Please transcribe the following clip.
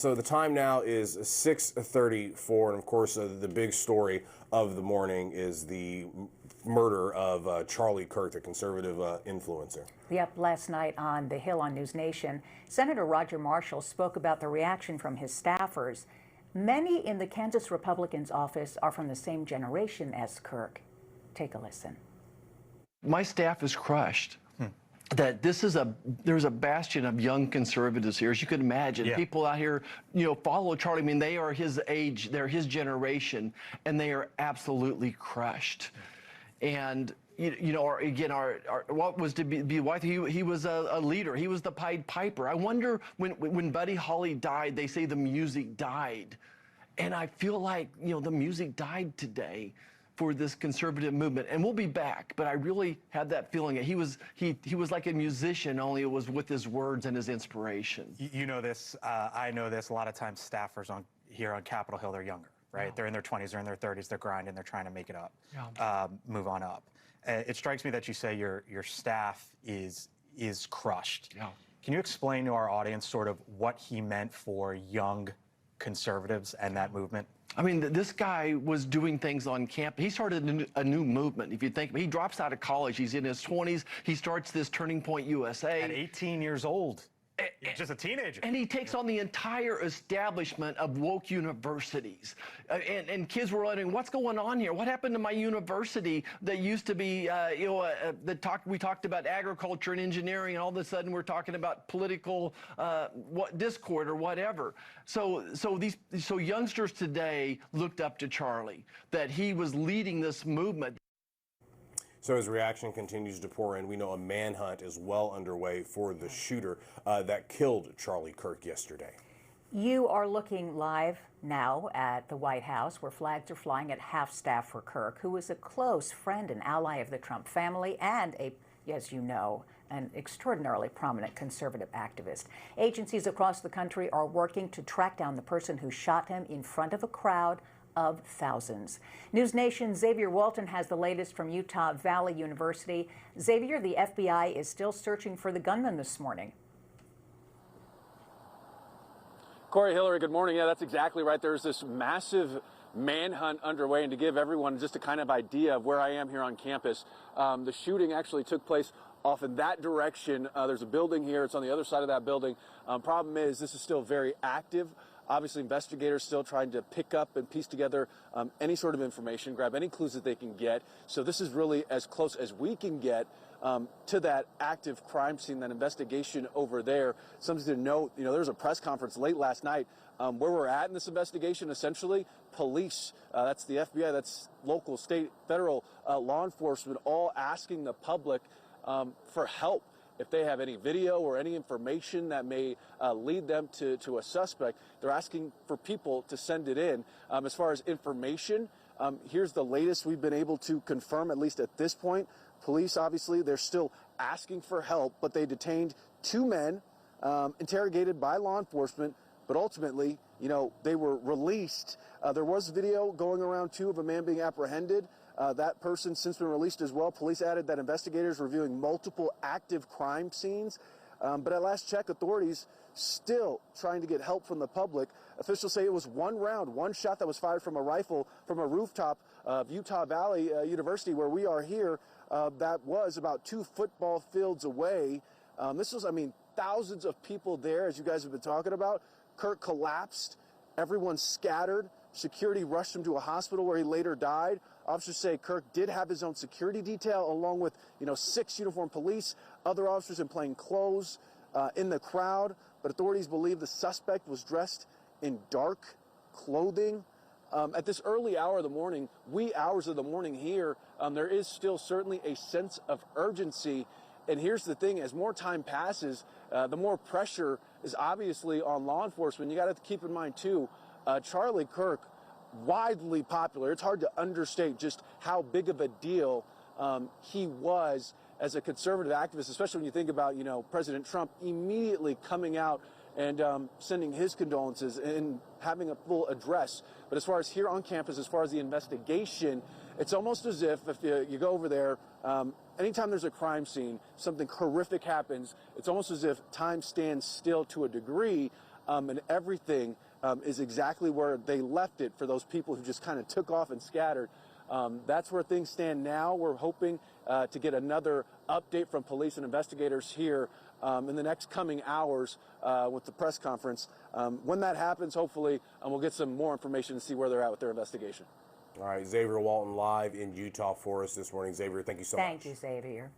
So the time now is 6:34, and of course, the big story of the morning is the murder of Charlie Kirk, the conservative influencer. Yep, last night on The Hill on News Nation, Senator Roger Marshall spoke about the reaction from his staffers. Many in the Kansas Republican's office are from the same generation as Kirk. Take a listen. My staff is crushed. That there's a bastion of young conservatives here, as you can imagine. Yeah. People out here, follow Charlie. I mean, they are his age, they're his generation, and they are absolutely crushed. And what was to be wife? He was a leader. He was the Pied Piper. I wonder when Buddy Holly died, they say the music died, and I feel like the music died today for this conservative movement, and we'll be back. But I really had that feeling that he was like a musician, only it was with his words and his inspiration. You know this. I know this. A lot of times, staffers here on Capitol Hill, they're younger, right? Yeah. They're in their 20s, they're in their 30s, they're grinding, they're trying to make it up, Yeah. move on up. It strikes me that you say your staff is crushed. Yeah. Can you explain to our audience sort of what he meant for young conservatives and that movement? I mean, this guy was doing things on campus. He started a new movement. If you think, he drops out of college. He's in his 20s. He starts this Turning Point USA. At 18 years old. Just a teenager. And he takes on the entire establishment of woke universities. And kids were wondering, what's going on here? What happened to my university that used to be, we talked about agriculture and engineering, and all of a sudden we're talking about political discord or whatever. So youngsters today looked up to Charlie, that he was leading this movement. So as reaction continues to pour in, we know a manhunt is well underway for the shooter that killed Charlie Kirk yesterday. You are looking live now at the White House, where flags are flying at half-staff for Kirk, who is a close friend and ally of the Trump family and as you know, an extraordinarily prominent conservative activist. Agencies across the country are working to track down the person who shot him in front of a crowd of thousands. News Nation's Xavier Walton has the latest from Utah Valley University. Xavier, the FBI is still searching for the gunman this morning. Corey, Hillary, good morning. Yeah, that's exactly right. There's this massive manhunt underway, and to give everyone just a kind of idea of where I am here on campus, the shooting actually took place off in that direction. There's a building here. It's on the other side of that building. Problem is, this is still very active. Obviously, investigators still trying to pick up and piece together any sort of information, grab any clues that they can get. So this is really as close as we can get to that active crime scene, that investigation over there. Something to note, there was a press conference late last night where we're at in this investigation. Essentially, police, that's the FBI, that's local, state, federal law enforcement, all asking the public for help. If they have any video or any information that may lead them to a suspect, they're asking for people to send it in. As far as information, here's the latest we've been able to confirm, at least at this point. Police, obviously, they're still asking for help, but they detained two men, interrogated by law enforcement, but ultimately, they were released. There was video going around, too, of a man being apprehended. That person since been released as well. Police added that investigators reviewing multiple active crime scenes. But at last check, authorities still trying to get help from the public. Officials say it was one shot that was fired from a rifle from a rooftop of Utah Valley University, where we are here. That was about 2 football fields away. This was, thousands of people there, as you guys have been talking about. Kirk collapsed. Everyone scattered. Security rushed him to a hospital where he later died. Officers say Kirk did have his own security detail, along with 6 uniformed police, other officers in plain clothes in the crowd. But authorities believe the suspect was dressed in dark clothing. At this early hour of the morning, wee hours of the morning here, there is still certainly a sense of urgency. And here's the thing: as more time passes, the more pressure is obviously on law enforcement. You got to keep in mind too, Charlie Kirk, widely popular. It's hard to understate just how big of a deal he was as a conservative activist, especially when you think about, President Trump immediately coming out and sending his condolences and having a full address. But as far as here on campus, as far as the investigation, it's almost as if you go over there, anytime there's a crime scene, something horrific happens, it's almost as if time stands still to a degree. and everything is exactly where they left it for those people who just kind of took off and scattered. That's where things stand now. We're hoping to get another update from police and investigators here in the next coming hours with the press conference. When that happens, hopefully, we'll get some more information and see where they're at with their investigation. All right, Xavier Walton live in Utah for us this morning. Xavier, thank you so much. Thank you, Xavier.